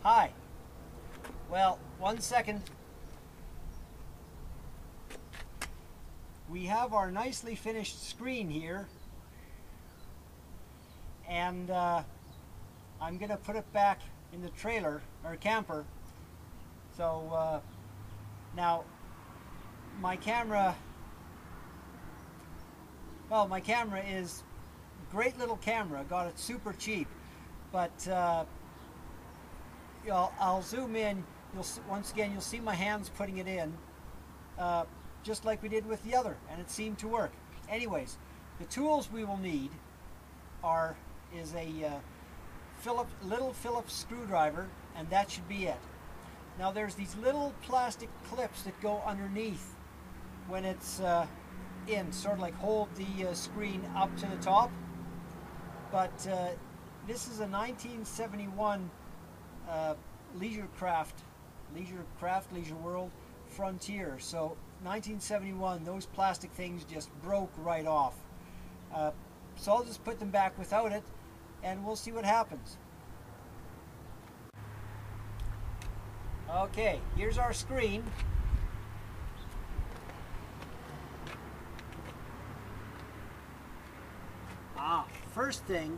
Hi. Well, 1 second. We have our nicely finished screen here, and I'm going to put it back in the trailer or camper. So now my camera, well, my camera is a great little camera. Got it super cheap, but I'll zoom in. Once again, you'll see my hands putting it in, just like we did with the other, and it seemed to work. Anyways, the tools we will need is a little Phillips screwdriver, and that should be it. Now there's these little plastic clips that go underneath when it's in, sort of like hold the screen up to the top. But this is a 1971 Leisure World Frontier. So 1971, those plastic things just broke right off. So I'll just put them back without it, and we'll see what happens. Okay, here's our screen. First thing,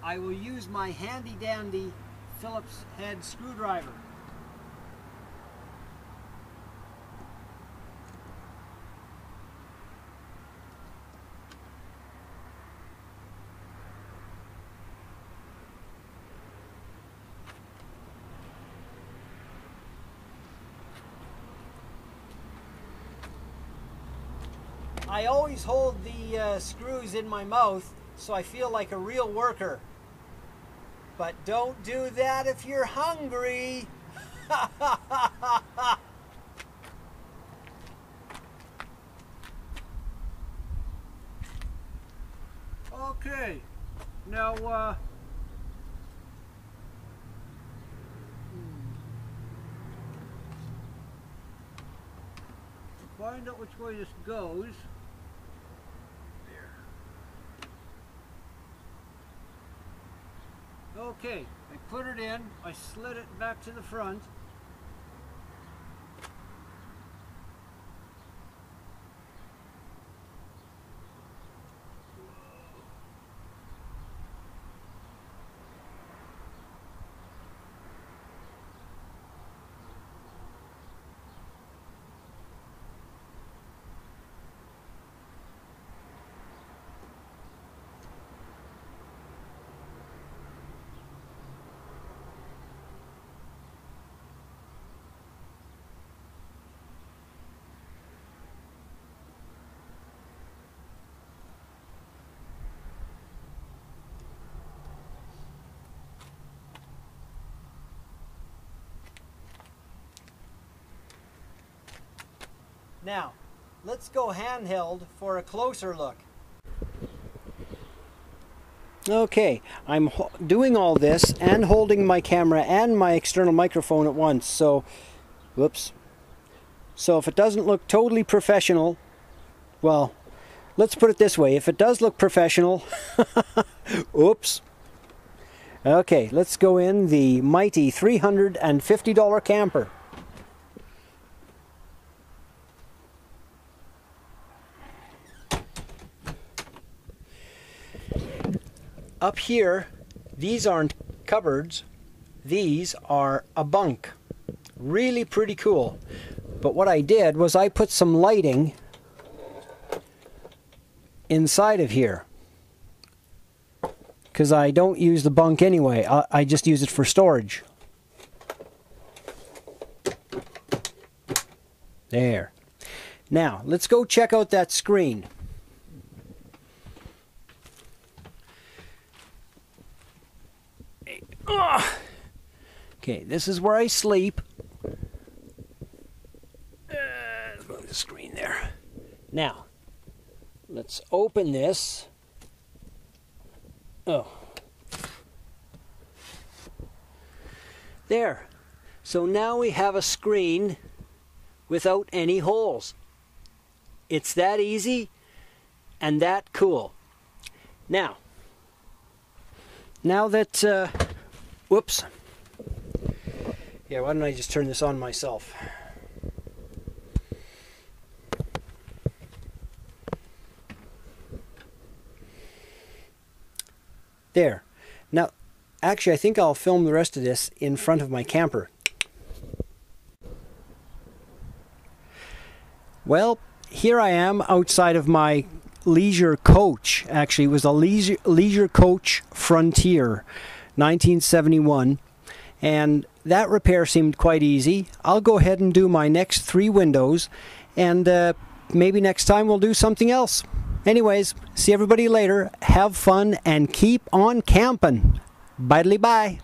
I will use my handy dandy Phillips head screwdriver. I always hold the screws in my mouth so I feel like a real worker. But don't do that if you're hungry. Okay, now find out which way this goes. Okay, I put it in, I slid it back to the front. Now, let's go handheld for a closer look. Okay, I'm doing all this and holding my camera and my external microphone at once, so, whoops. So if it doesn't look totally professional, well, let's put it this way, if it does look professional, oops. Okay, let's go in the mighty $350 camper. Up here, these aren't cupboards, these are a bunk. Really pretty cool. But what I did was I put some lighting inside of here, because I don't use the bunk anyway. I just use it for storage. There. Now, let's go check out that screen. Okay, this is where I sleep. Let's move the screen there. Now, let's open this. Oh. There. So now we have a screen without any holes. It's that easy and that cool. Now, now that, whoops. Yeah, why don't I just turn this on myself? There. Now, actually, I think I'll film the rest of this in front of my camper. Well, here I am outside of my leisure coach. Actually, it was a leisure coach Frontier, 1971. And that repair seemed quite easy. I'll go ahead and do my next 3 windows, and maybe next time we'll do something else. Anyways, see everybody later. Have fun and keep on camping. Bye-bye.